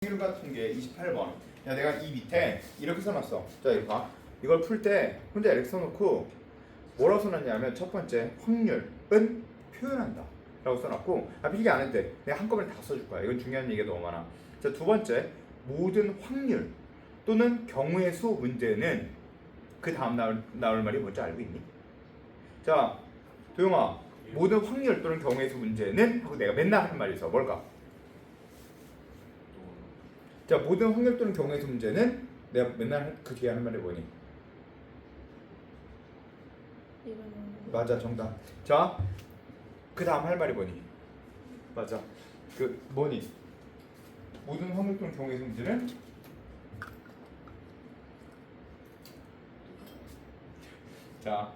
확률 같은 게 28번. 야, 내가 이 밑에 이렇게 써놨어. 자, 이거 봐. 이걸 풀 때 혼자 이렇게 써놓고 뭐라고 써놨냐면 첫 번째 확률은 표현한다 라고 써놨고 필기 안 해도 돼. 내가 한꺼번에 다 써줄 거야. 이건 중요한 얘기가 너무 많아. 자, 두 번째 모든 확률 또는 경우의 수 문제는 그 다음 나올 말이 뭔지 알고 있니? 자, 도영아, 모든 확률 또는 경우의 수 문제는 하고 내가 맨날 하는 말이 있어. 뭘까? 자, 모든 확률 또는 경우의 수 문제는 내가 맨날 그 뒤에 하는 말이 뭐니? 맞아, 정답. 자, 그 다음 할 말이 뭐니? 맞아. 그 뭐니? 모든 확률 또는 경우의 수 문제는 자,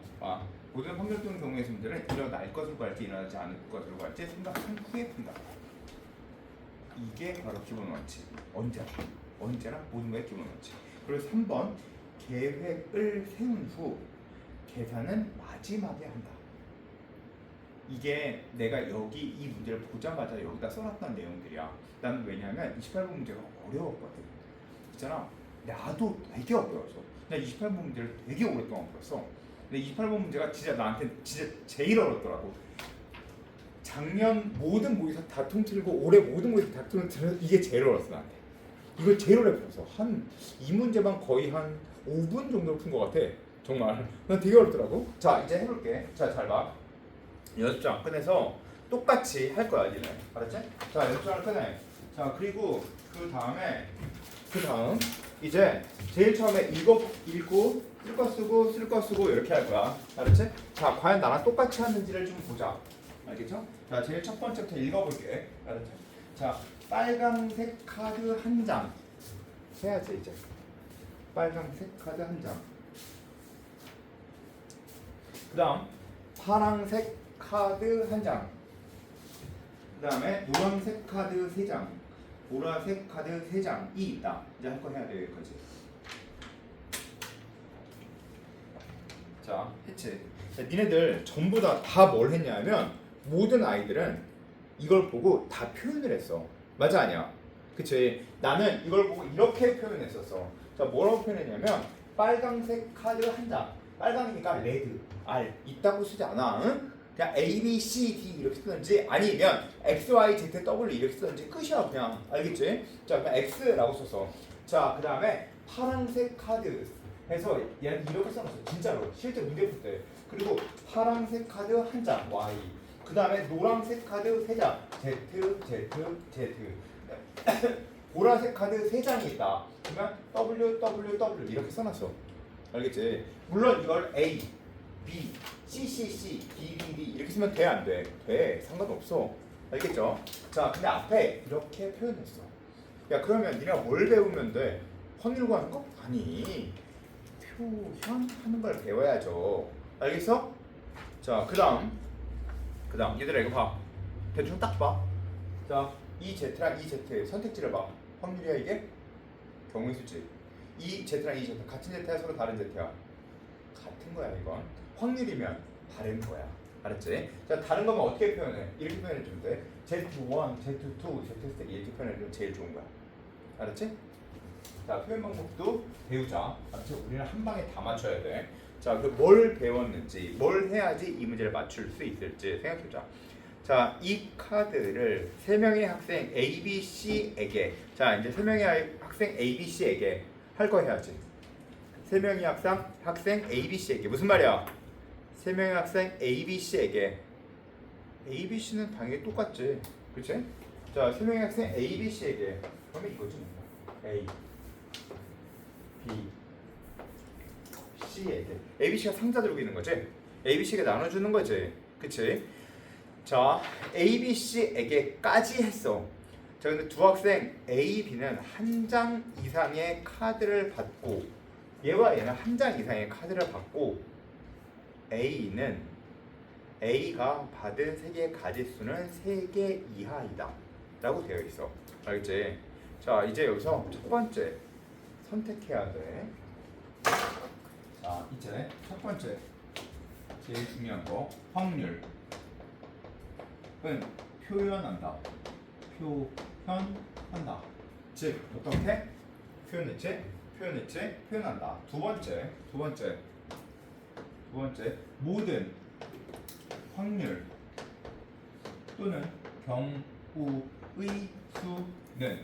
모든 확률 또는 경우의 수 문제는 일어날 것으로 갈지 일어나지 않을 것으로 갈지 생각한 후에 푼다. 이게 바로 기본 원칙. 언제나 모든 거의 기본 원칙. 그리고 3번 계획을 세운 후 계산은 마지막에 한다. 이게 내가 여기 이 문제를 보자마자 여기다 써놨던 내용들이야. 나는 왜냐하면 28번 문제가 어려웠거든. 있잖아. 나도 되게 어려웠어. 나 28번 문제를 되게 오랫동안 풀었어. 근데 28번 문제가 진짜 나한테 진짜 제일 어렵더라고. 작년 모든 모의사 다 통틀고 올해 모든 모의사 다 통틀고 이게 제일 어려웠어 나한테. 이걸 제일 오래 풀었어. 한 이 문제만 거의 한 5분 정도 푼 것 같아. 정말 난 되게 어렵더라고. 자, 이제 해볼게. 자, 잘 봐. 연습장 꺼내서 똑같이 할 거야 니네. 알았지? 자, 연습장을 꺼내. 자, 그리고 그 다음 이제 제일 처음에 읽고 쓸 거 쓰고 이렇게 할 거야. 알았지? 자, 과연 나랑 똑같이 하는지를 좀 보자. 알겠죠? 자, 제일 첫 번째부터 읽어볼게. 알았지? 자, 빨강색 카드 한 장 해야지 이제. 빨강색 카드 한 장. 그 다음 파랑색 카드 한 장. 그 다음에 노란색 카드 3장. 보라색 카드 3장이 있다. 이제 할 거 해야 돼 여기까지. 자, 했지. 자, 니네들 전부 다 뭘 했냐면 모든 아이들은 이걸 보고 다 표현을 했어. 맞아 아니야? 그치? 나는 이걸 보고 이렇게 표현했었어. 자, 뭐라고 표현했냐면 빨강색 카드 한 장. 빨강이니까 레드, R 있다고 쓰지 않아. 응? 그냥 A, B, C, D 이렇게 쓰든지 아니면 X, Y, Z, W 이렇게 쓰든지 끝이야 그냥. 알겠지? 자, 그냥 X라고 썼어. 자, 그 다음에 파란색 카드 해서 얘는 이렇게 써놨어. 진짜로 실제 문제 풀 때. 그리고 파란색 카드 한 장 Y. 그 다음에 노란색 카드 3장 Z, Z, Z. 보라색 카드 3장이 있다. 그러면 W, W, W 이렇게 써놨어. 알겠지? 물론 이걸 A, B, C, C, C, D, D, D 이렇게 쓰면 돼, 안 돼? 돼. 상관없어. 알겠죠? 자, 근데 앞에 이렇게 표현했어. 야, 그러면 니네가 뭘 배우면 돼? 확률 구하는 거? 아니, 표현하는 걸 배워야죠. 알겠어? 자, 그 다음 얘들아 이거 봐. 대충 딱 봐. 자, 이 Z랑 이 Z 선택지를 봐. 확률이야 이게? 경우의 수지. 이 Z랑 이 Z 같은 Z야 서로 다른 Z야? 같은 거야 이건. 확률이면 다른 거야. 알았지? 자, 다른 거면 어떻게 표현해? 이렇게 표현해주면 돼. Z1, Z2, Z3 이렇게 표현해주면 제일 좋은 거야. 알았지? 자, 표현 방법도 배우자. 알았지? 우리는 한 방에 다 맞춰야 돼. 자, 그 뭘 배웠는지, 뭘 해야지 이 문제를 맞출 수 있을지 생각해보자. 자, 이 카드를 3명의 학생 A, B, C에게 자, 이제 3명의 학생 A, B, C에게 할 거 해야지. 3명의 학생 A, B, C에게 무슨 말이야? 3명의 학생 A, B, C에게 A, B, C는 당연히 똑같지. 그치? 자, 3명의 학생 A, B, C에게 그러면 이거지 뭔가 A, B, C에게 A, B, C가 상자 들고 있는 거지? A, B, C에게 나눠주는 거지. 그치? 자, A, B, C에게까지 했어. 자, 근데 두 학생 A, B는 한 장 이상의 카드를 받고 얘와 얘는 한 장 이상의 카드를 받고 A가 받은 3개의 가짓수는 3개 이하이다 라고 되어 있어. 알겠지? 자, 이제 여기서 첫 번째 선택해야 돼. 자, 이제 첫 번째 제일 중요한 거 확률 표현한다. 표현한다. 즉 어떻게 표현했지? 표현한다. 두 번째 모든 확률 또는 경우의 수는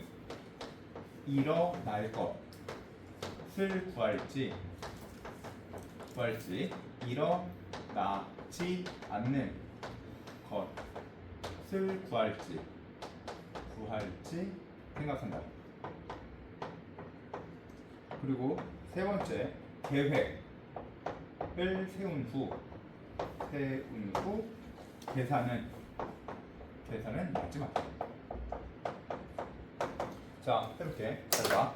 일어날 것을 구할지 일어나지 않는 것을 구할지 생각한다. 그리고 세 번째 계획을 세운 후 계산은 마지막. 자, 해볼게. 잘 봐.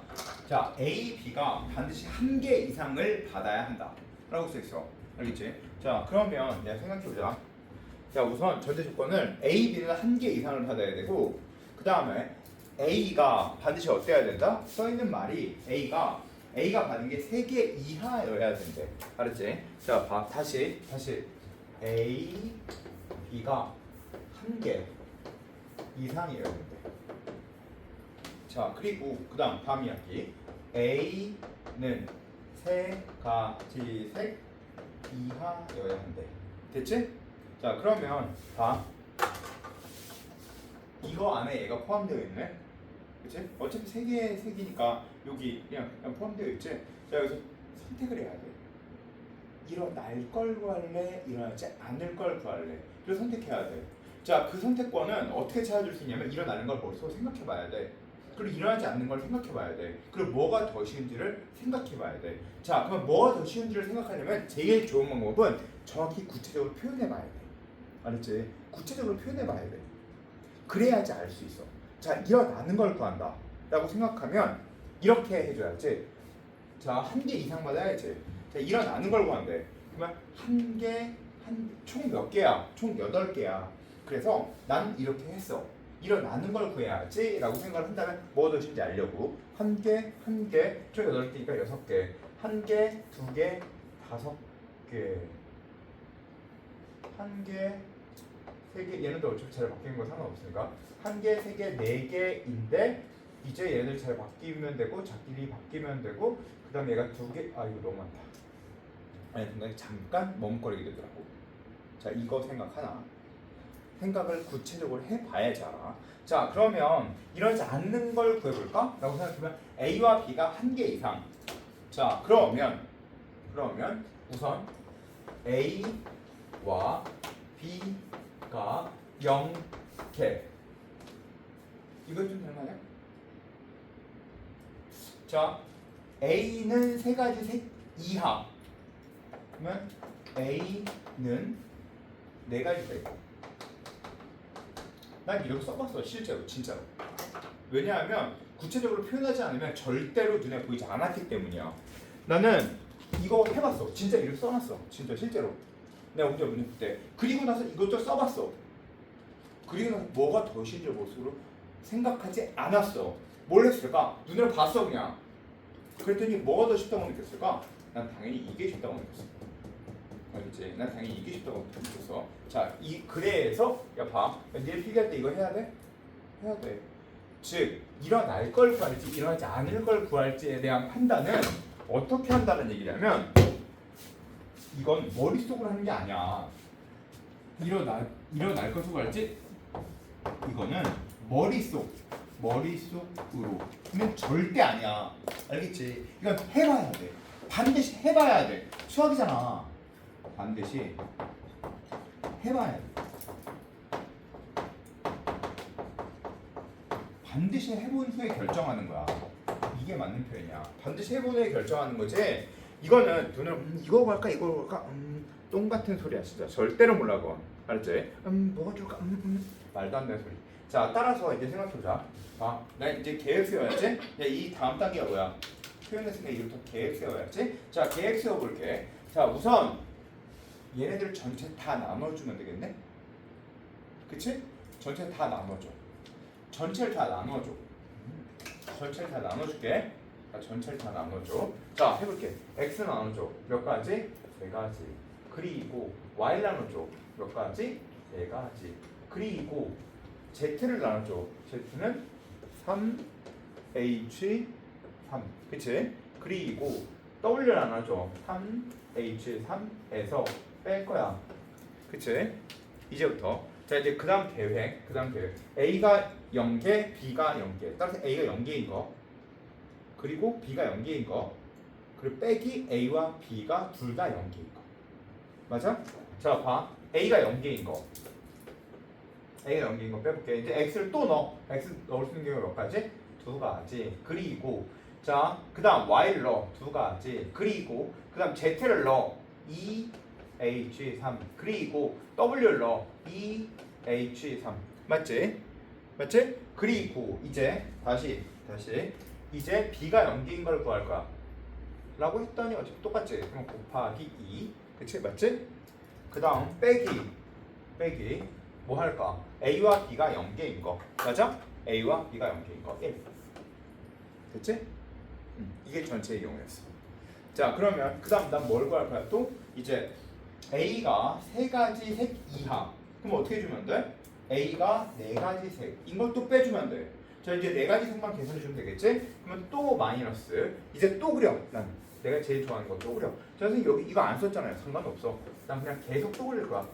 자, A, B가 반드시 한 개 이상을 받아야 한다 라고 써있어. 알겠지? 자, 그러면 내가 생각해보자. 자, 우선 전제 조건을 A, B는 한 개 이상을 받아야 되고, 그 다음에 A가 반드시 어때야 된다? 써있는 말이 A가 받는 게 3개 이하여야 된대. 알았지? 자, 봐. 다시 A, B가 한 개 이상이어야 된대. 자, 그리고 그 다음 이야기. A는 3가지 색 이하여야 한대. 됐지? 자, 그러면 봐. 이거 안에 얘가 포함되어 있네. 그치? 어차피 3개의 색이니까 여기 그냥 포함되어 있지? 자, 여기서 선택을 해야 돼. 일어날 걸 구할래? 일어나지 않을 걸 구할래? 그래서 선택해야 돼. 자, 그 선택권은 어떻게 찾아줄 수 있냐면 일어나는 걸 머릿속으로 생각해 봐야 돼. 그리고 일어나지 않는 걸 생각해 봐야 돼. 그리고 뭐가 더 쉬운지를 생각해 봐야 돼. 자, 그럼 뭐가 더 쉬운지를 생각하려면 제일 좋은 방법은 정확히 구체적으로 표현해 봐야 돼. 알았지? 구체적으로 표현해 봐야 돼. 그래야지 알 수 있어. 자, 일어나는 걸 구한다 라고 생각하면 이렇게 해줘야지. 자, 한 개 이상 받아야지. 자, 일어나는 걸 구한대. 그러면 총 몇 개야? 총 8개야. 그래서 난 이렇게 했어. 일어나는 걸 구해야지 라고 생각을 한다면 뭐가 더 쉬운지 알려고. 한 개, 총 8개니까 6개. 한 개, 2개, 5개. 한 개, 3개, 얘네들 어차피 잘 바뀌는 거 상관없으니까 한 개, 3개, 4개인데 이제 얘네들 잘 바뀌면 되고 자끼리 바뀌면 되고 그 다음에 얘가 2개, 아 이거 너무 많다. 아니 근데 잠깐 머뭇거리게 되더라고. 자, 이거 생각하나? 생각을 구체적으로 해봐야지 알아. 자, 그러면 이러지 않는 걸 구해볼까? 라고 생각하면 A와 B가 한 개 이상. 자, 그러면 우선 A와 B가 0개. 이거 좀 될만해? 자, A는 3가지 색 이하. 그러면 A는 4가지 색. 난 이렇게 써봤어, 실제로, 진짜로. 왜냐하면 구체적으로 표현하지 않으면 절대로 눈에 보이지 않았기 때문이야. 나는 이거 해봤어. 진짜 이렇게 써놨어. 진짜 실제로. 내가 문제 풀 때. 그리고 나서 이것도 써봤어. 그리고 나서 뭐가 더 쉬운지 모습으로 생각하지 않았어. 뭘 했을까? 눈으로 봤어 그냥. 그랬더니 뭐가 더 쉽다고 느꼈을까? 난 당연히 이게 쉽다고 느꼈어. 알겠지? 난 당연히 이게 쉽다고 느꼈어. 자, 그래서 야 봐. 니네 필기할 때 이거 해야 돼? 해야 돼. 즉 일어날 걸 구할지 일어나지 않을 걸 구할지에 대한 판단은 어떻게 한다는 얘기냐면 이건 머릿속으로 하는 게 아니야. 일어날 것을 구할지 이거는 머릿속으로 는 절대 아니야. 알겠지? 이건 해봐야 돼. 반드시 해봐야 돼. 수학이잖아. 반드시 해봐야 돼. 반드시 해본 후에 결정하는 거야. 이게 맞는 표현이야. 반드시 해본 후에 결정하는 거지. 이거는 눈으로 이거 할까 이거 할까 똥 같은 소리야 진짜. 절대로 몰라고. 알았지? 뭐가 좋을까? 말도 안 되는 소리. 자, 따라서 이제 생각해보자. 아, 나 이제 계획 세워야지. 이 다음 단계가 뭐야? 표현했으니까 이제부터 계획 세워야지. 자, 계획 세워볼게. 자, 우선 얘네들 전체 다 나눠주면 되겠네? 그치? 전체 다 나눠줘. 전체를 다 나눠줘. 전체를 다 나눠줄게. 자, 전체를 다 나눠줘. 자, 해볼게. X 나눠줘. 몇 가지? 3가지. 그리고 Y 나눠줘. 몇 가지? 3가지. 그리고 Z를 나눠줘. Z는 3, 3H3 그치? 그리고 W를 안 하죠. 3H3에서 뺄 거야. 그치? 이제부터 자 이제 그 다음 계획 A가 0개 B가 0개 따라서 A가 0개인 거 그리고 B가 0개인 거 그리고 빼기 A와 B가 둘 다 0개인 거 맞아? 자 봐 A가 0개인 거 A가 0개인 거 빼볼게. 이제 X를 또 넣어. X 넣을 수 있는 경우가 몇 가지? 두 가지. 그리고 자, 그 다음 Y를 넣어. 두 가지. 그리고 그 다음 Z를 넣어. 2H3 그리고 W를 넣어. 2H3 맞지? 맞지? 그리고 이제 다시 이제 B가 0개인 걸 구할 거야. 라고 했더니 어차피 똑같지? 그럼 곱하기 2 그치? 맞지? 그 다음 빼기 뭐 할까? A와 B가 0개인 거 맞아? A와 B가 0개인 거 1 됐지? 이게 전체의 경우였어. 자 그러면 그 다음 난 뭘 구할 거야? 또 이제 A가 3가지 색 이하 그럼 어떻게 해주면 돼? A가 4가지 색 이걸 또 빼주면 돼. 자 이제 4가지 색만 계산해 주면 되겠지? 그러면 또 마이너스 이제 또 그려. 난 내가 제일 좋아하는 거 또 그려. 자 선생님 여기 이거 안 썼잖아요. 상관없어. 난 그냥 계속 또 그릴 거야.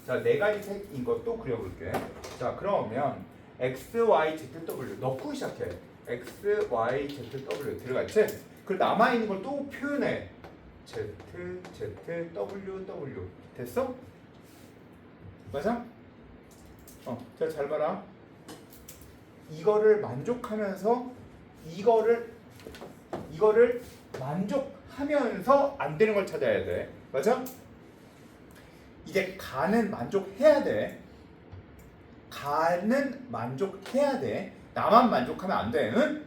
자, 4가지 색인 거 또 그려볼게. 자, 그러면 X, Y, Z, W 넣고 시작해. X, Y, Z, W 들어갔지? 그리고 남아있는 걸 또 표현해. Z, Z, W, W 됐어? 맞아? 자, 잘 봐라. 이거를 만족하면서 이거를 만족하면서 안 되는 걸 찾아야 돼. 맞아? 이제 가는 만족해야 돼. 가는 만족해야 돼. 나만 만족하면 안 돼. 응?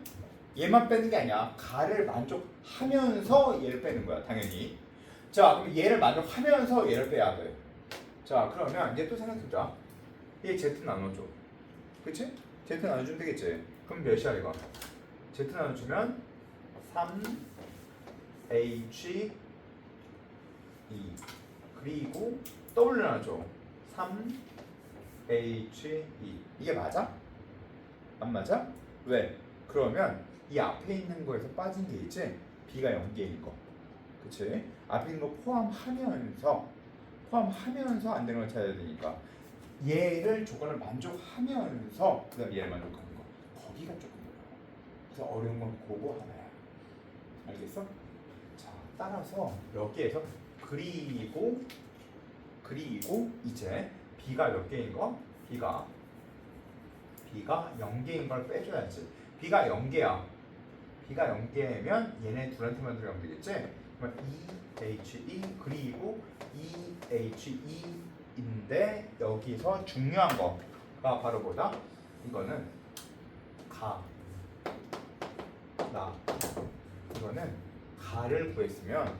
얘만 빼는 게 아니야. 가를 만족하면서 얘를 빼는 거야. 당연히. 자, 그럼 얘를 만족하면서 얘를 빼야 돼. 자, 그러면 이제 또 생각해보자. 얘 Z 나눠줘. 그치? Z 나눠주면 되겠지? 그럼 몇이야 이거? Z 나눠주면 3H2 그리고 W 나눠줘. 3H2 이게 맞아? 안 맞아? 왜? 그러면 이 앞에 있는 거에서 빠진 게 있지? B가 0개인 거 그치? 앞에 있는 거 포함하면서 안 되는 걸 찾아야 되니까 얘를 조건을 만족하면서 그 다음 얘를 만족하는 거 거기가 조금 어려워. 그래서 어려운 건 그거 하나야. 알겠어? 자 따라서 여기에서 그리고 이제 B가 몇 개인 거? B가 0개인 걸 빼줘야지. B가 0개야. B가 0개면 얘네 둘한테만 들어가면 되겠지? 그러면 2H2 그리고 2H2인데 여기서 중요한 거가 바로 뭐다? 이거는 이거는 가를 구했으면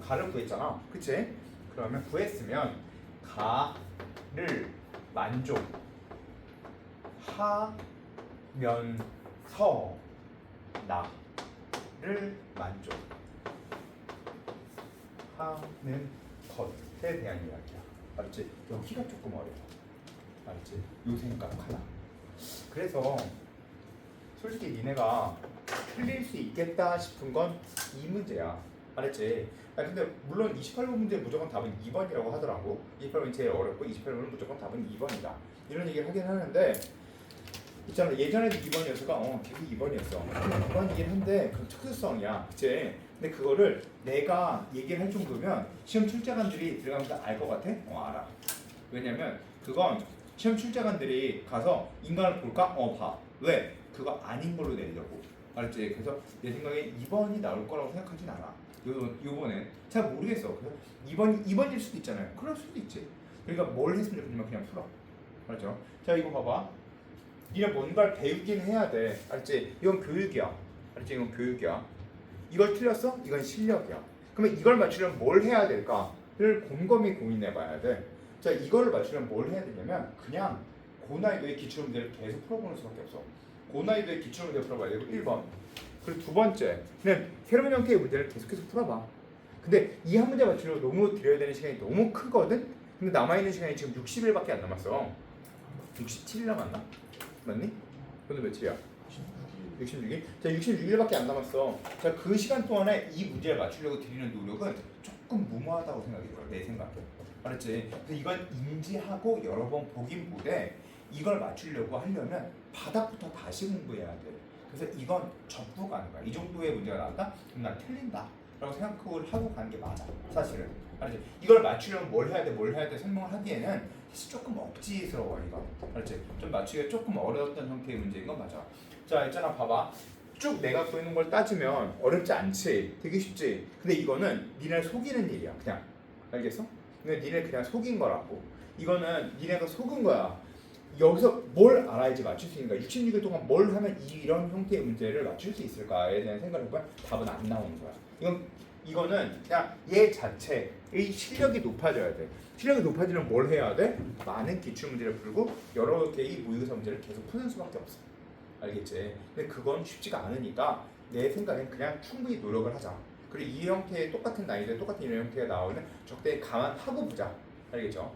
가를 구했잖아. 그치? 그러면 구했으면 가를 만족하면서 나를 만족하는 것에 대한 이야기야. 알았지? 여기가 조금 어려워. 알았지? 요 생각 하나. 그래서 솔직히 니네가 틀릴 수 있겠다 싶은 건 이 문제야. 알았지? 근데 물론 28번 문제 무조건 답은 2번이라고 하더라고. 28번이 제일 어렵고 28번은 무조건 답은 2번이다. 이런 얘기를 하긴 하는데 있잖아 예전에도 2번이었을까? 계속 2번이었어. 2번이긴 한데 그건 특수성이야. 그치? 근데 그거를 내가 얘기를 할 정도면 시험 출제관들이 들어가면서 알 것 같아? 알아. 왜냐면 그건 시험 출제관들이 가서 인간을 볼까? 봐. 왜? 그거 아닌 걸로 내려고. 알았지? 그래서 내 생각에 2번이 나올 거라고 생각하진 않아. 요번엔 잘 모르겠어. 그래서 2번일 수도 있잖아요. 그럴 수도 있지. 그러니까 뭘 했으면 좋겠냐면 그냥 풀어. 알았죠? 자 이거 봐봐. 니네 뭔가를 배우긴 해야 돼. 알았지? 이건 교육이야. 알았지? 이건 교육이야. 이걸 틀렸어? 이건 실력이야. 그러면 이걸 맞추려면 뭘 해야 될까를 곰곰이 고민해봐야 돼. 자 이거를 맞추려면 뭘 해야 되냐면 그냥 고난이도의 기출문제를 계속 풀어보는 수밖에 없어. 고난이도의 기출문제 풀어봐야 되고 1번. 그리고 두 번째, 그냥 새로운 형태의 문제를 계속해서 풀어봐. 근데 이 한 문제 맞추려고 너무 들여야 되는 시간이 너무 크거든? 근데 남아있는 시간이 지금 60일밖에 안 남았어. 67일 남았나? 맞니? 오늘 며칠이야? 66일? 자, 66일밖에 안 남았어. 자, 그 시간 동안에 이 문제를 맞추려고 드리는 노력은 조금 무모하다고 생각이 들어. 내 생각에. 알았지? 그래서 이건 인지하고 여러 번 보긴보되 이걸 맞추려고 하려면 바닥부터 다시 공부해야 돼. 그래서 이건 접고 가는 거야. 이 정도의 문제가 나왔다? 그럼 난 틀린다 라고 생각을 하고 가는 게 맞아. 사실은. 알았지? 이걸 맞추려면 뭘 해야 돼? 뭘 해야 돼? 설명을 하기에는 사실 조금 억지스러워 이거. 알았지? 좀 맞추기가 조금 어려웠던 형태의 문제인 건 맞아. 자, 있잖아, 봐봐. 쭉 내가 보이는 걸 따지면 어렵지 않지, 되게 쉽지. 근데 이거는 니네 속이는 일이야, 그냥. 알겠어? 근데 니네 그냥 속인 거라고. 이거는 니네가 속은 거야. 여기서 뭘 알아야지 맞출 수 있는가? 66일 동안 뭘 하면 이런 형태의 문제를 맞출 수 있을까에 대한 생각을 해보면 답은 안 나오는 거야. 이거는 그냥 얘 자체의 실력이 높아져야 돼. 실력이 높아지려면 뭘 해야 돼? 많은 기출 문제를 풀고 여러 개의 모의고사 문제를 계속 푸는 수밖에 없어. 알겠지? 근데 그건 쉽지가 않으니까 내 생각엔 그냥 충분히 노력을 하자. 그리고 이 형태의 똑같은 나이대 똑같은 이런 형태가 나오면 적당히 감안하고 보자. 알겠죠?